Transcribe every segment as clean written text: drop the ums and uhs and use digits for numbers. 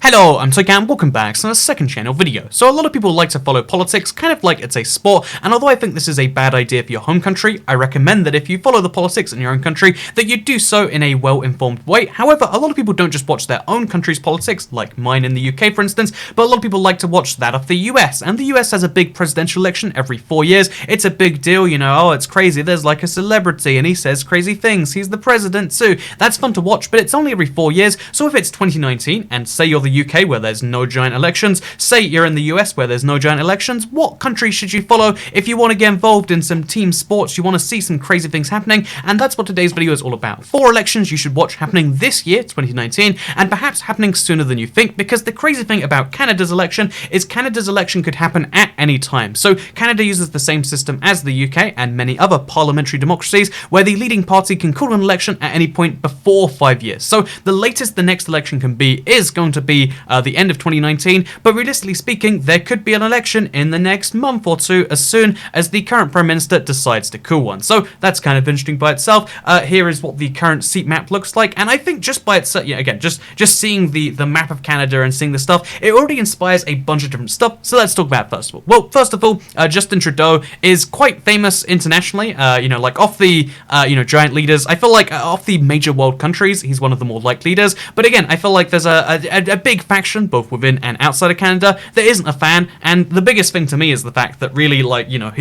Hello, I'm Toycat and welcome back to the second channel video. So a lot of people like to follow politics kind of like it's a sport, and although I think this is a bad idea for your home country, I recommend that if you follow the politics in your own country, that you do so in a well-informed way. However, a lot of people don't just watch their own country's politics, like mine in the UK for instance, but a lot of people like to watch that of the US, and the US has a big presidential election every 4 years. It's a big deal, you know, oh it's crazy, there's like a celebrity and he says crazy things, he's the president too. That's fun to watch, but it's only every 4 years, so if it's 2019 and say you're the UK where there's no giant elections, say you're in the US where there's no giant elections, what country should you follow if you want to get involved in some team sports, you want to see some crazy things happening? And that's what today's video is all about. 4 elections you should watch happening this year, 2019, and perhaps happening sooner than you think, because the crazy thing about Canada's election is Canada's election could happen at any time. So Canada uses the same system as the UK and many other parliamentary democracies where the leading party can call an election at any point before 5 years. So the latest the next election can be is going to be the end of 2019, but realistically speaking, there could be an election in the next month or two as soon as the current Prime Minister decides to call one. So that's kind of interesting by itself. Here is what the current seat map looks like, and I think just by itself, yeah, again, just seeing the map of Canada and seeing the stuff, it already inspires a bunch of different stuff, so let's talk about it first of all. Well, first of all, Justin Trudeau is quite famous internationally, you know, like off the, you know, giant leaders. I feel like off the major world countries, he's one of the more liked leaders, but again, I feel like there's a big faction both within and outside of Canada that isn't a fan, and the biggest thing to me is the fact that really, like, you know,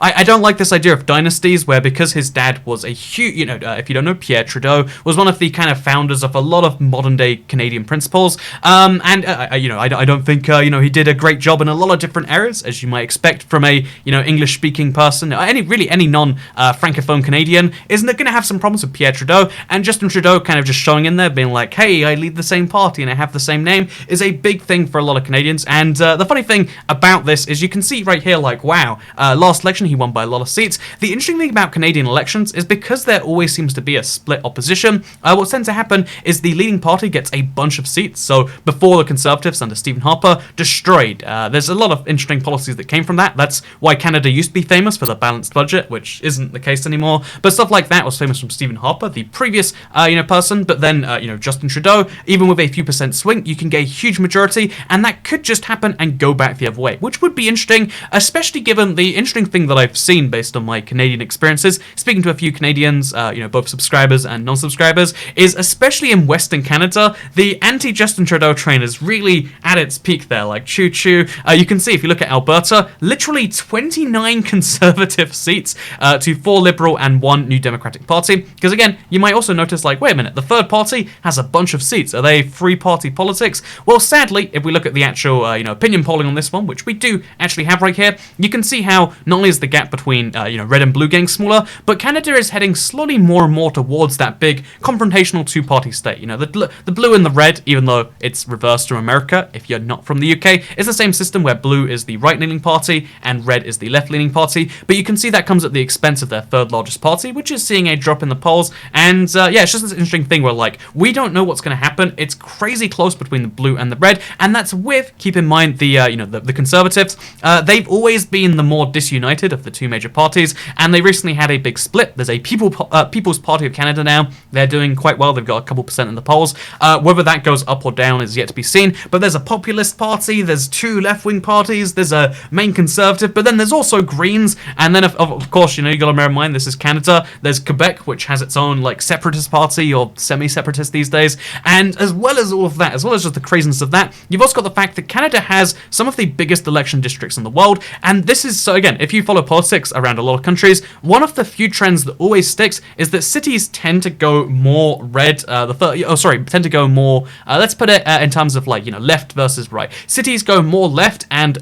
I don't like this idea of dynasties where because his dad was a huge, you know, if you don't know, Pierre Trudeau was one of the kind of founders of a lot of modern day Canadian principles, you know, I don't think, you know, he did a great job in a lot of different areas, as you might expect from a, you know, English speaking person, any non-francophone Canadian isn't going to have some problems with Pierre Trudeau, and Justin Trudeau kind of just showing in there being like, hey, I lead the same party and I have the same name is a big thing for a lot of Canadians. And the funny thing about this is you can see right here, like, wow, last election he won by a lot of seats. The interesting thing about Canadian elections is because there always seems to be a split opposition, what tends to happen is the leading party gets a bunch of seats. So before the Conservatives under Stephen Harper destroyed, there's a lot of interesting policies that came from that. That's why Canada used to be famous for the balanced budget, which isn't the case anymore, but stuff like that was famous from Stephen Harper, the previous you know, person. But then you know, Justin Trudeau, even with a few percent swing, you can get a huge majority, and that could just happen and go back the other way, which would be interesting, especially given the interesting thing that I've seen based on my Canadian experiences, speaking to a few Canadians, you know, both subscribers and non-subscribers, is especially in Western Canada, the anti-Justin Trudeau train is really at its peak there, like choo-choo. You can see if you look at Alberta, literally 29 Conservative seats to 4 Liberal and 1 New Democratic Party, because again, you might also notice, like, wait a minute, the third party has a bunch of seats. Are they three-party politics? Well, sadly, if we look at the actual, you know, opinion polling on this one, which we do actually have right here, you can see how not only is the gap between, you know, red and blue getting smaller, but Canada is heading slowly more and more towards that big confrontational two-party state. You know, the blue and the red, even though it's reversed from America, if you're not from the UK, is the same system where blue is the right-leaning party and red is the left-leaning party, but you can see that comes at the expense of their third largest party, which is seeing a drop in the polls. And yeah, it's just this interesting thing where, like, we don't know what's going to happen. It's crazy close between the blue and the red, and that's with, keep in mind, the you know, the Conservatives. They've always been the more disunited of the two major parties, and they recently had a big split. There's a People's Party of Canada now. They're doing quite well. They've got a couple percent in the polls. Whether that goes up or down is yet to be seen, but there's a populist party, there's 2 left-wing parties, there's a main Conservative, but then there's also Greens, and then of course, you know, you gotta bear in mind this is Canada. There's Quebec, which has its own, like, separatist party or semi-separatist these days, and as well as all of that, as well as just the craziness of that, you've also got the fact that Canada has some of the biggest election districts in the world, and this is, so again, if you follow politics around a lot of countries, one of the few trends that always sticks is that cities tend to go more red, tend to go more, let's put it in terms of, like, you know, left versus right. Cities go more left, and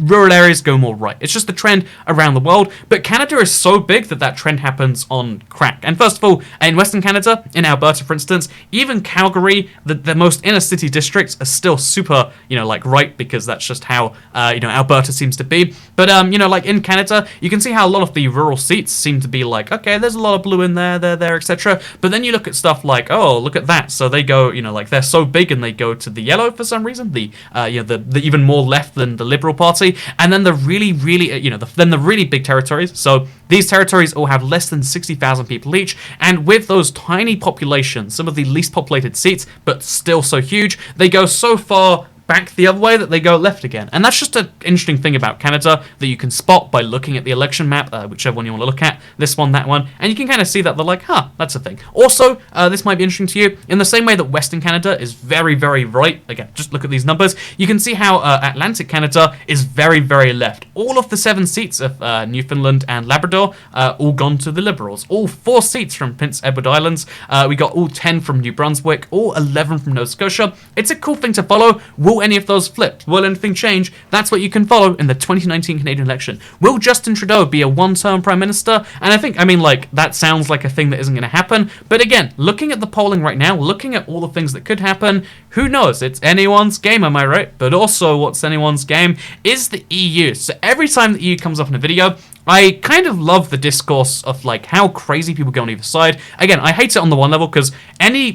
rural areas go more right. It's just the trend around the world, but Canada is so big that that trend happens on crack. And first of all, in Western Canada, in Alberta, for instance, even Calgary, the most inner city districts are still super, you know, like, right, because that's just how, you know, Alberta seems to be. But, you know, like, in Canada, you can see how a lot of the rural seats seem to be like, okay, there's a lot of blue in there, etc. But then you look at stuff like, oh, look at that. So they go, you know, like, they're so big and they go to the yellow for some reason, the, you know, the even more left than the Liberal Party. party, and then the really, then the really big territories. So these territories all have less than 60,000 people each, and with those tiny populations, some of the least populated seats, but still so huge, they go so far back the other way that they go left again. And that's just an interesting thing about Canada that you can spot by looking at the election map, whichever one you want to look at, this one, that one, and you can kind of see that they're like, that's a thing. Also, this might be interesting to you, in the same way that Western Canada is very, very right, again, just look at these numbers, you can see how Atlantic Canada is very, very left. All of the 7 seats of Newfoundland and Labrador all gone to the Liberals. All 4 seats from Prince Edward Islands, we got all 10 from New Brunswick, all 11 from Nova Scotia. It's a cool thing to follow. Will any of those flip? Will anything change? That's what you can follow in the 2019 Canadian election. Will Justin Trudeau be a one-term Prime Minister? And I mean, like, that sounds like a thing that isn't going to happen. But again, looking at the polling right now, looking at all the things that could happen, who knows? It's anyone's game, am I right? But also, what's anyone's game is the EU. So every time the EU comes up in a video, I kind of love the discourse of like how crazy people go on either side. Again, I hate it on the one level because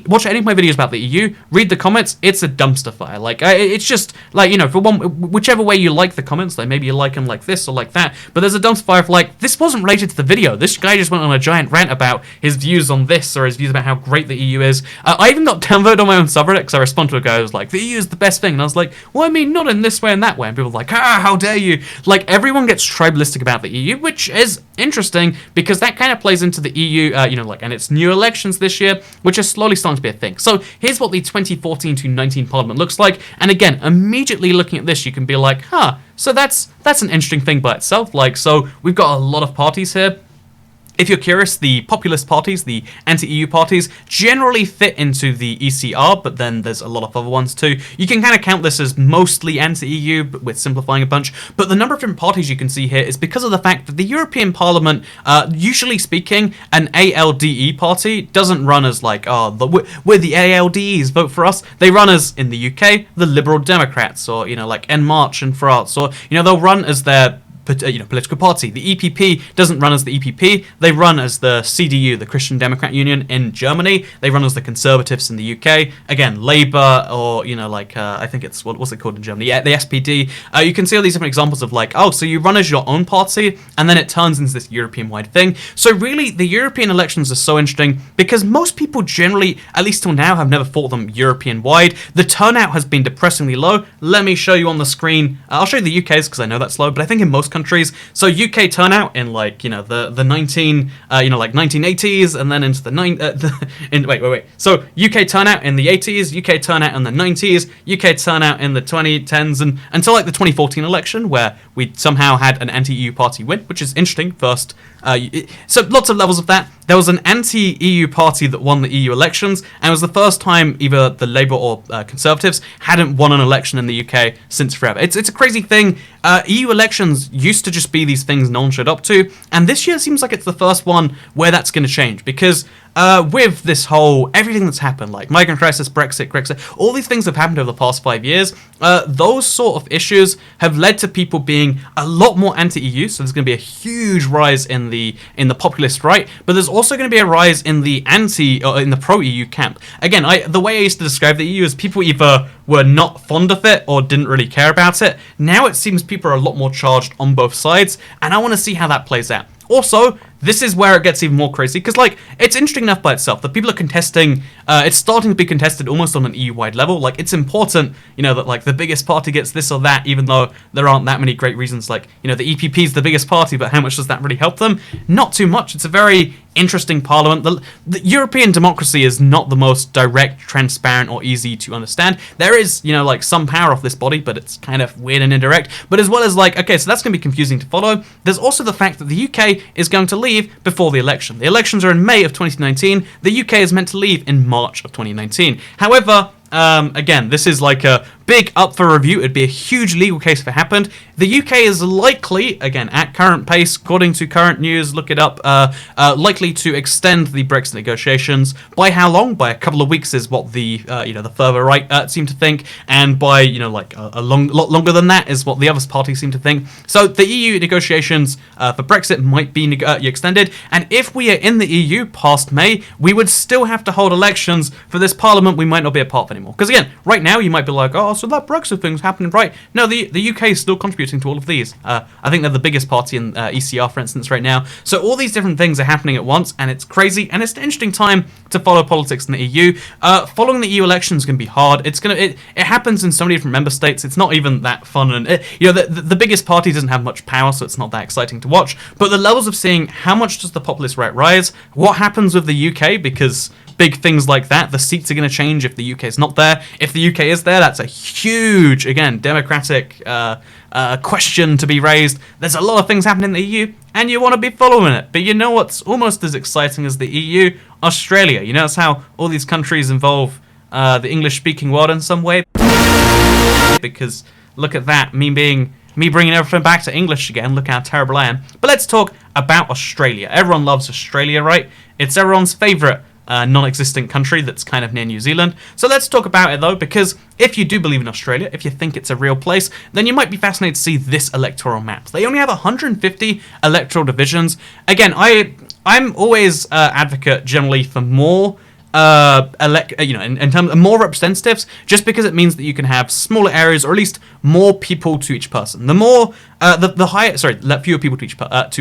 watch any of my videos about the EU, read the comments, it's a dumpster fire. Like it's just like, you know, for whichever way you like the comments, like maybe you like them like this or like that, but there's a dumpster fire of like, this wasn't related to the video. This guy just went on a giant rant about his views on this or his views about how great the EU is. I even got downvoted on my own subreddit because I responded to a guy who was like, the EU is the best thing, and I was like, well, I mean, not in this way and that way, and people were like, how dare you? Like, everyone gets tribalistic about the EU, which is interesting because that kind of plays into the EU, and its new elections this year, which is slowly starting to be a thing. So here's what the 2014 to 19 Parliament looks like, and again, immediately looking at this, you can be like, so that's an interesting thing by itself. Like, so we've got a lot of parties here. If you're curious, the populist parties, the anti-EU parties, generally fit into the ECR, but then there's a lot of other ones too. You can kind of count this as mostly anti-EU, but with simplifying a bunch. But the number of different parties you can see here is because of the fact that the European Parliament, usually speaking, an ALDE party doesn't run as like, we're the ALDEs, vote for us. They run as, in the UK, the Liberal Democrats, or, like En Marche in France, or, they'll run as their political party. The EPP doesn't run as the EPP. They run as the CDU, the Christian Democrat Union in Germany. They run as the Conservatives in the UK. Again, Labour, or, I think it's, what's it called in Germany? Yeah, the SPD. You can see all these different examples of like, so you run as your own party, and then it turns into this European-wide thing. So really, the European elections are so interesting because most people generally, at least till now, have never thought them European-wide. The turnout has been depressingly low. Let me show you on the screen. I'll show you the UK's because I know that's low, but I think in most countries. So UK turnout in the 1980s and then into the So UK turnout in the 80s, UK turnout in the 90s, UK turnout in the 2010s, and until like the 2014 election where we somehow had an anti-EU party win, which is interesting. First, so lots of levels of that. There was an anti-EU party that won the EU elections, and it was the first time either the Labour or Conservatives hadn't won an election in the UK since forever. It's a crazy thing. EU elections used to just be these things no one showed up to, and this year seems like it's the first one where that's going to change because with this whole everything that's happened, like migrant crisis, Brexit, all these things have happened over the past 5 years. Those sort of issues have led to people being a lot more anti-EU. So there's going to be a huge rise in the populist right, but there's also going to be a rise in the in the pro-EU camp. Again, the way I used to describe the EU is people either were not fond of it or didn't really care about it. Now it seems people are a lot more charged on both sides, and I want to see how that plays out. Also, this is where it gets even more crazy, because, it's interesting enough by itself that people are contesting, it's starting to be contested almost on an EU-wide level. Like, it's important, that, the biggest party gets this or that, even though there aren't that many great reasons, the EPP is the biggest party, but how much does that really help them? Not too much. It's a very interesting parliament. The European democracy is not the most direct, transparent, or easy to understand. There is, some power of this body, but it's kind of weird and indirect. But as well as, okay, so that's going to be confusing to follow. There's also the fact that the UK is going to leave before the election. The elections are in May of 2019. The UK is meant to leave in March of 2019. However, again, this is a big up for review. It'd be a huge legal case if it happened. The UK is likely, again, at current pace, according to current news, look it up, likely to extend the Brexit negotiations. By how long? By a couple of weeks is what the further right seem to think, and by a lot longer than that is what the other parties seem to think. So the EU negotiations for Brexit might be extended, and if we are in the EU past May, we would still have to hold elections for this parliament we might not be a part of anymore. Because again, right now you might be like, so that Brexit thing's happening, right? No, the UK is still contributing to all of these. I think they're the biggest party in ECR, for instance, right now. So all these different things are happening at once, and it's crazy, and it's an interesting time to follow politics in the EU. Following the EU election is going to be hard. It happens in so many different member states. It's not even that fun, and the biggest party doesn't have much power, so it's not that exciting to watch. But the levels of seeing how much does the populist right rise, what happens with the UK, because big things like that, the seats are going to change if the UK is not there. If the UK is there, that's a huge, again, democratic question to be raised. There's a lot of things happening in the EU, and you want to be following it. But you know what's almost as exciting as the EU? Australia. You notice how all these countries involve the English-speaking world in some way? Because look at that, me bringing everything back to English again. Look how terrible I am. But let's talk about Australia. Everyone loves Australia, right? It's everyone's favourite non-existent country that's kind of near New Zealand. So let's talk about it though, because if you do believe in Australia, if you think it's a real place, then you might be fascinated to see this electoral map. They only have 150 electoral divisions. Again, I'm always advocate generally for more in terms of more representatives, just because it means that you can have smaller areas, or at least more people to each person. The more fewer people to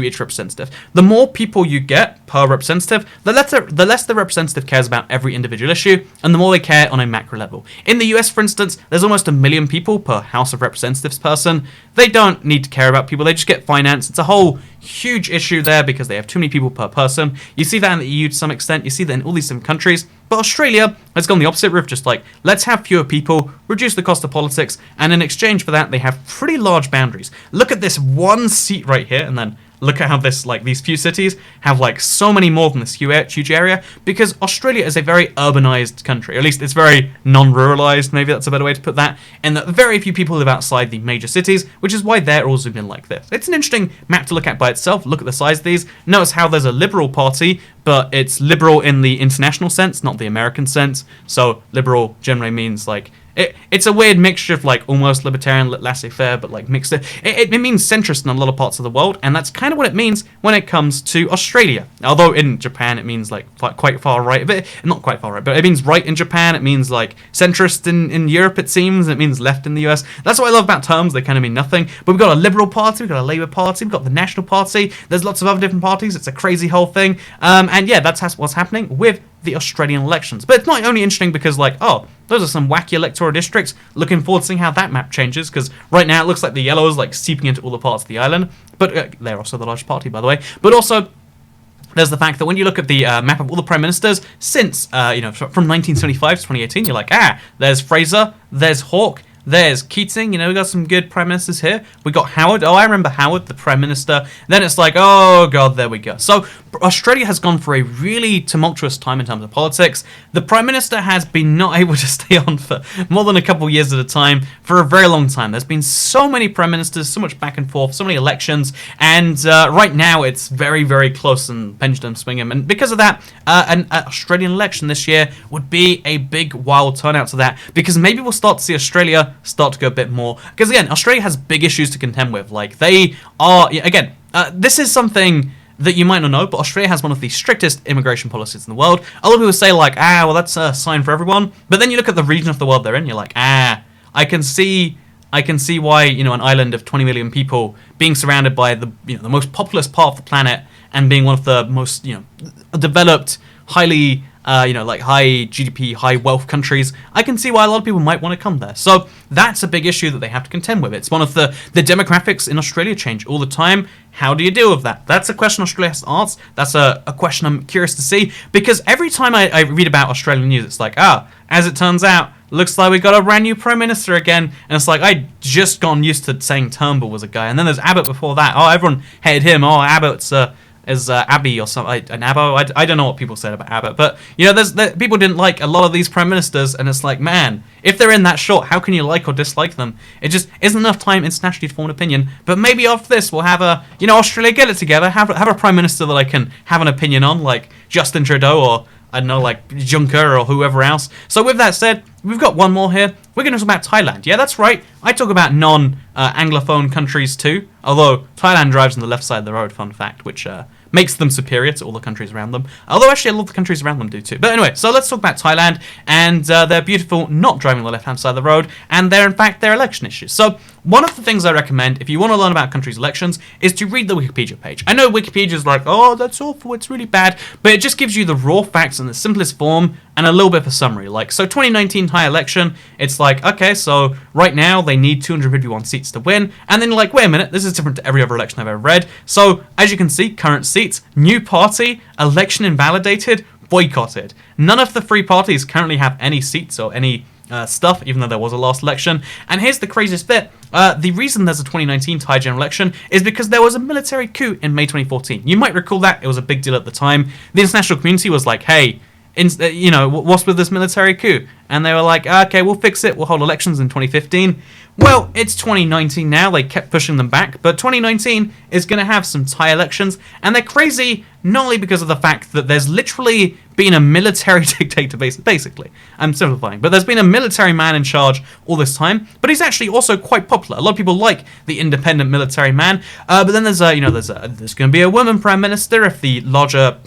each representative. The more people you get per representative, the less the representative cares about every individual issue, and the more they care on a macro level. In the US, for instance, there's almost 1 million people per House of Representatives person. They don't need to care about people, they just get finance. It's a whole huge issue there because they have too many people per person. You see that in the EU to some extent, you see that in all these different countries, but Australia has gone the opposite route, just like, let's have fewer people, reduce the cost of politics, and in exchange for that, they have pretty large boundaries. Look at this one seat right here, and then look at how these few cities have so many more than this huge area, because Australia is a very urbanized country, or at least it's very non-ruralized, maybe that's a better way to put that, and that very few people live outside the major cities, which is why they're all zoomed in like this. It's an interesting map to look at by itself. Look at the size of these. Notice how there's a Liberal Party, but it's liberal in the international sense, not the American sense. So liberal generally means it's a weird mixture of almost libertarian, laissez-faire, but mixed. It means centrist in a lot of parts of the world, and that's kind of what it means when it comes to Australia. Although in Japan it means quite far right, but not quite far right, but it means right in Japan. It means centrist in Europe. It seems it means left in the US. That's what I love about terms. They kind of mean nothing. But we've got a Liberal Party, we've got a Labour Party, we've got the National Party. There's lots of other different parties. It's a crazy whole thing. And yeah, that's what's happening with the Australian elections. But it's not only interesting because those are some wacky electoral districts. Looking forward to seeing how that map changes, because right now it looks like the yellow is seeping into all the parts of the island. But they're also the largest party, by the way. But also, there's the fact that when you look at the map of all the prime ministers since from 1975 to 2018, you're there's Fraser, there's Hawke, there's Keating, we got some good prime ministers here. We got Howard. Oh, I remember Howard, the prime minister. Then it's oh god, there we go. So Australia has gone for a really tumultuous time in terms of politics. The prime minister has been not able to stay on for more than a couple of years at a time for a very long time. There's been so many prime ministers, so much back and forth, so many elections, and right now it's very, very close and pendulum swinging. And because of that, an Australian election this year would be a big wild turnout to that, because maybe we'll start to see Australia start to go a bit more, because again, Australia has big issues to contend with. They are, again, this is something that you might not know, but Australia has one of the strictest immigration policies in the world. A lot of people say well, that's a sign for everyone, but then you look at the region of the world they're in, you're I can see why an island of 20 million people being surrounded by the most populous part of the planet and being one of the most developed, highly high GDP, high wealth countries, I can see why a lot of people might want to come there. So that's a big issue that they have to contend with. It's one of the demographics in Australia change all the time. How do you deal with that? That's a question Australia has to answer. That's a question I'm curious to see, because every time I read about Australian news, it's as it turns out, looks like we got a brand new prime minister again. And it's I just gotten used to saying Turnbull was a guy, and then there's Abbott before that. Oh, everyone hated him. Oh, Abbott's is Abbey or something, an Abbo. I don't know what people said about Abbott, but people didn't like a lot of these prime ministers, and it's man, if they're in that short, how can you like or dislike them? It just isn't enough time internationally to form an opinion. But maybe after this, we'll have Australia get it together, have a prime minister that I can have an opinion on, like Justin Trudeau, or I don't know, like Juncker or whoever else. So with that said, we've got one more here. We're going to talk about Thailand. Yeah, that's right. I talk about non-Anglophone countries too. Although Thailand drives on the left side of the road, fun fact, which makes them superior to all the countries around them. Although actually a lot of the countries around them do too. But anyway, so let's talk about Thailand and their beautiful not driving on the left-hand side of the road and their election issues. So one of the things I recommend if you want to learn about countries' elections is to read the Wikipedia page. I know Wikipedia is like, oh, that's awful, it's really bad, but it just gives you the raw facts in the simplest form and a little bit of a summary. Like, so 2019 Thai election, it's like, okay, so right now they need 251 seats to win, and then you're like, wait a minute, this is different to every other election I've ever read. So, as you can see, current seats, new party, election invalidated, boycotted. None of the three parties currently have any seats or any stuff, even though there was a last election. And here's the craziest bit. The reason there's a 2019 Thai general election is because there was a military coup in May 2014. You might recall that. It was a big deal at the time. The international community was like, hey, you know, what's with this military coup? And they were like, okay, we'll fix it. We'll hold elections in 2015. Well, it's 2019 now. They kept pushing them back. But 2019 is going to have some Thai elections. And they're crazy not only because of the fact that there's literally been a military dictator, basically. I'm simplifying. But there's been a military man in charge all this time. But he's actually also quite popular. A lot of people like the independent military man. But then there's going to be a woman prime minister if the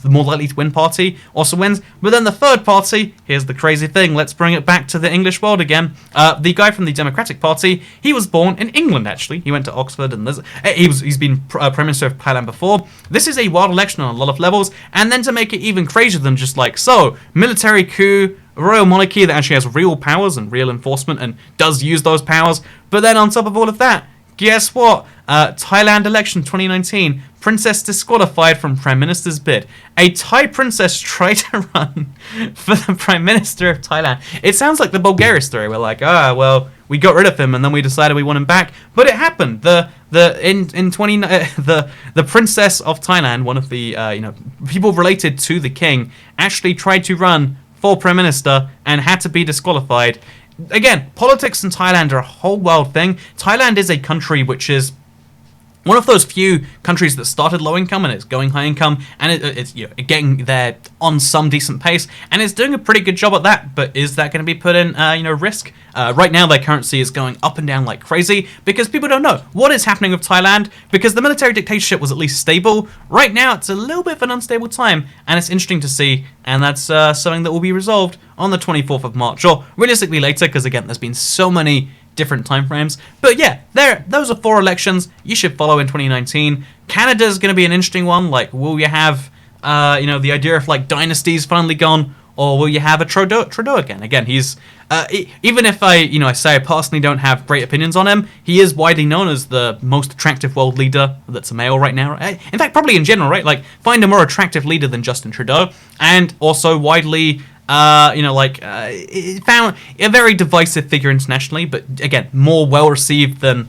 more likely to win party also wins. But then the third party, here's the crazy thing. Let's bring it back to the English world again. The guy from the Democratic Party, he was born in England, actually. He went to Oxford, and he's been Prime Minister of Thailand before. This is a wild election on a lot of levels, and then to make it even crazier than just like, so, military coup, royal monarchy that actually has real powers and real enforcement and does use those powers, but then on top of all of that, guess what? Thailand election 2019, princess disqualified from prime minister's bid. A Thai princess tried to run for the prime minister of Thailand. It sounds like the Bulgaria story. We're like, well, we got rid of him and then we decided we want him back. But it happened. The princess of Thailand, one of the people related to the king, actually tried to run for prime minister and had to be disqualified. Again, politics in Thailand are a whole wild thing. Thailand is a country which is one of those few countries that started low income and it's going high income, and it's getting there on some decent pace, and it's doing a pretty good job at that. But is that going to be put in risk? Right now their currency is going up and down like crazy because people don't know what is happening with Thailand, because the military dictatorship was at least stable. Right now it's a little bit of an unstable time, and it's interesting to see, and that's something that will be resolved on the 24th of March, or realistically later, because again there's been so many different time frames. But yeah, those are 4 elections you should follow in 2019. Canada's going to be an interesting one. Like, will you have the idea of like dynasties finally gone, or will you have a Trudeau again? Again, he's even if I say I personally don't have great opinions on him, he is widely known as the most attractive world leader that's a male right now. In fact, probably in general, right? Like, find a more attractive leader than Justin Trudeau, and also widely found a very divisive figure internationally, but again, more well-received than,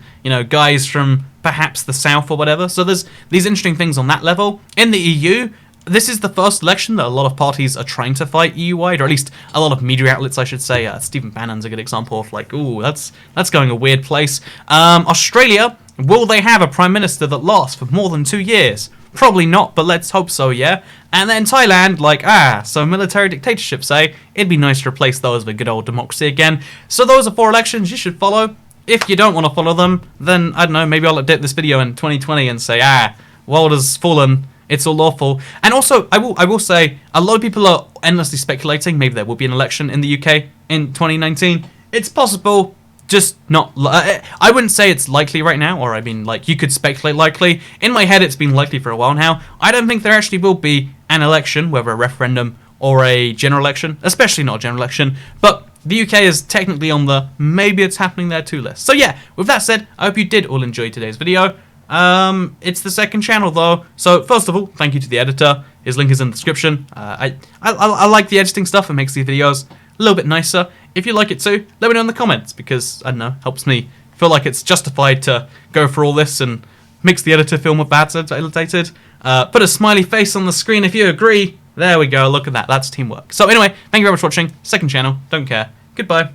guys from perhaps the South or whatever. So there's these interesting things on that level. In the EU, this is the first election that a lot of parties are trying to fight EU-wide, or at least a lot of media outlets, I should say. Stephen Bannon's a good example of like, ooh, that's going a weird place. Australia, will they have a prime minister that lasts for more than 2 years? Probably not, but let's hope so, yeah? And then Thailand, so military dictatorship, say, it'd be nice to replace those with good old democracy again. So those are 4 elections you should follow. If you don't want to follow them, then, I don't know, maybe I'll update this video in 2020 and say, world has fallen, it's all awful. And also, I will say, a lot of people are endlessly speculating, maybe there will be an election in the UK in 2019. It's possible. Just not, I wouldn't say it's likely right now, or I mean, like, you could speculate likely. In my head, it's been likely for a while now. I don't think there actually will be an election, whether a referendum or a general election, especially not a general election, but the UK is technically on the maybe it's happening there too list. So yeah, with that said, I hope you did all enjoy today's video. It's the second channel though, so first of all, thank you to the editor. His link is in the description. I like the editing stuff. It makes these videos a little bit nicer. If you like it too, let me know in the comments, because, I don't know, helps me feel like it's justified to go for all this and makes the editor feel more bad edited. Put a smiley face on the screen if you agree. There we go, look at that, that's teamwork. So anyway, thank you very much for watching. Second channel, don't care. Goodbye.